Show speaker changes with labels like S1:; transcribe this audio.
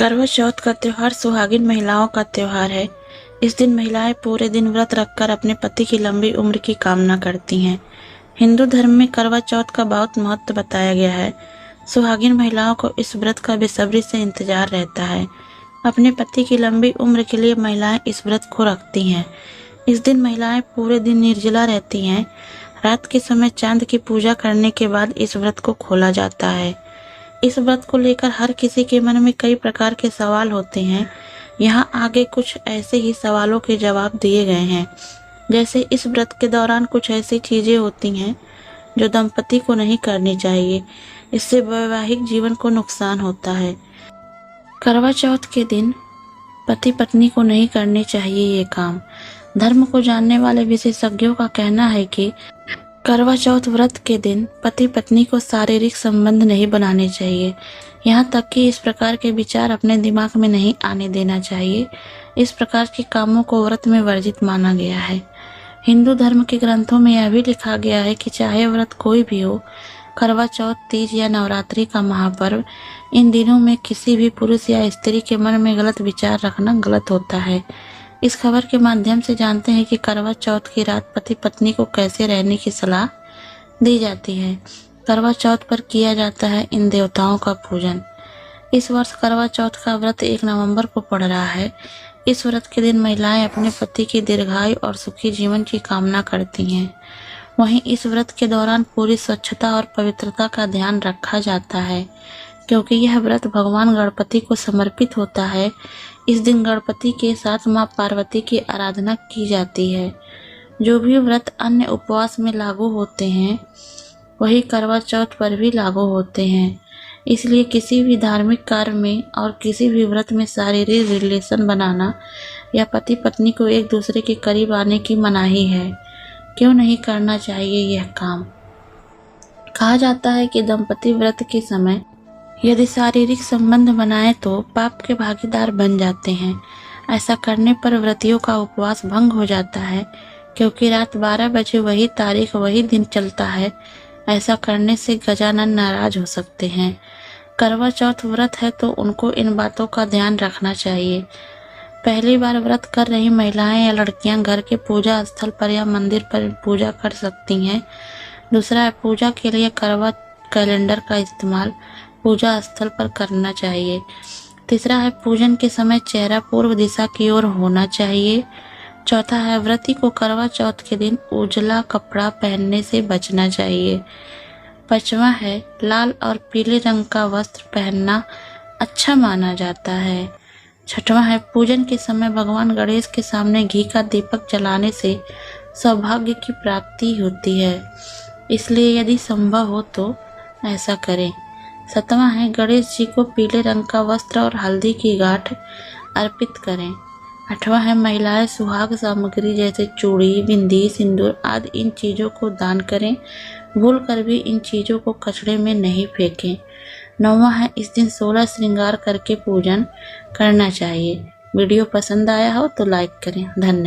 S1: करवा चौथ का त्योहार सुहागिन महिलाओं का त्योहार है। इस दिन महिलाएं पूरे दिन व्रत रखकर अपने पति की लंबी उम्र की कामना करती हैं। हिंदू धर्म में करवा चौथ का बहुत महत्व बताया गया है। सुहागिन महिलाओं को इस व्रत का बेसब्री से इंतजार रहता है। अपने पति की लंबी उम्र के लिए महिलाएं इस व्रत को रखती हैं। इस दिन महिलाएं पूरे दिन निर्जला रहती हैं। रात के समय चांद की पूजा करने के बाद इस व्रत को खोला जाता है। इस व्रत को लेकर हर किसी के मन में कई प्रकार के सवाल होते हैं। यहाँ आगे कुछ ऐसे ही सवालों के जवाब दिए गए हैं। जैसे इस व्रत के दौरान कुछ ऐसी चीजें होती हैं जो दंपति को नहीं करनी चाहिए, इससे वैवाहिक जीवन को नुकसान होता है। करवा चौथ के दिन पति पत्नी को नहीं करने चाहिए ये काम। धर्म को जानने वाले विशेषज्ञों का कहना है कि करवा चौथ व्रत के दिन पति पत्नी को शारीरिक संबंध नहीं बनाने चाहिए। यहाँ तक कि इस प्रकार के विचार अपने दिमाग में नहीं आने देना चाहिए। इस प्रकार के कामों को व्रत में वर्जित माना गया है। हिंदू धर्म के ग्रंथों में यह भी लिखा गया है कि चाहे व्रत कोई भी हो, करवा चौथ, तीज या नवरात्रि का महापर्व, इन दिनों में किसी भी पुरुष या स्त्री के मन में गलत विचार रखना गलत होता है। इस खबर के माध्यम से जानते हैं कि करवा चौथ की रात पति पत्नी को कैसे रहने की सलाह दी जाती है। करवा चौथ पर किया जाता है इन देवताओं का पूजन। इस वर्ष करवा चौथ का व्रत 1 नवंबर को पड़ रहा है। इस व्रत के दिन महिलाएं अपने पति की दीर्घायु और सुखी जीवन की कामना करती हैं। वहीं इस व्रत के दौरान पूरी स्वच्छता और पवित्रता का ध्यान रखा जाता है, क्योंकि यह व्रत भगवान गणपति को समर्पित होता है। इस दिन गणपति के साथ मां पार्वती की आराधना की जाती है। जो भी व्रत अन्य उपवास में लागू होते हैं, वही करवा चौथ पर भी लागू होते हैं। इसलिए किसी भी धार्मिक कार्य में और किसी भी व्रत में शारीरिक रिलेशन बनाना या पति पत्नी को एक दूसरे के करीब आने की मनाही है। क्यों नहीं करना चाहिए यह काम? कहा जाता है कि दंपति व्रत के समय यदि शारीरिक संबंध बनाए तो पाप के भागीदार बन जाते हैं। ऐसा करने पर व्रतियों का उपवास भंग हो जाता है, क्योंकि रात 12 बजे वही तारीख वही दिन चलता है। ऐसा करने से गजानन नाराज हो सकते हैं। करवा चौथ व्रत है तो उनको इन बातों का ध्यान रखना चाहिए। पहली बार व्रत कर रही महिलाएं या लड़कियां घर के पूजा स्थल पर या मंदिर पर पूजा कर सकती हैं। दूसरा है, पूजा के लिए करवा कैलेंडर का इस्तेमाल पूजा स्थल पर करना चाहिए। तीसरा है, पूजन के समय चेहरा पूर्व दिशा की ओर होना चाहिए। चौथा है, व्रती को करवा चौथ के दिन उजला कपड़ा पहनने से बचना चाहिए। पांचवा है, लाल और पीले रंग का वस्त्र पहनना अच्छा माना जाता है। छठवां है, पूजन के समय भगवान गणेश के सामने घी का दीपक जलाने से सौभाग्य की प्राप्ति होती है, इसलिए यदि संभव हो तो ऐसा करें। सातवां है, गणेश जी को पीले रंग का वस्त्र और हल्दी की गांठ अर्पित करें। आठवां है, महिलाएं सुहाग सामग्री जैसे चूड़ी, बिंदी, सिंदूर आदि इन चीज़ों को दान करें। भूल कर भी इन चीज़ों को कचड़े में नहीं फेंकें। नौवां है, इस दिन 16 श्रृंगार करके पूजन करना चाहिए। वीडियो पसंद आया हो तो लाइक करें। धन्यवाद।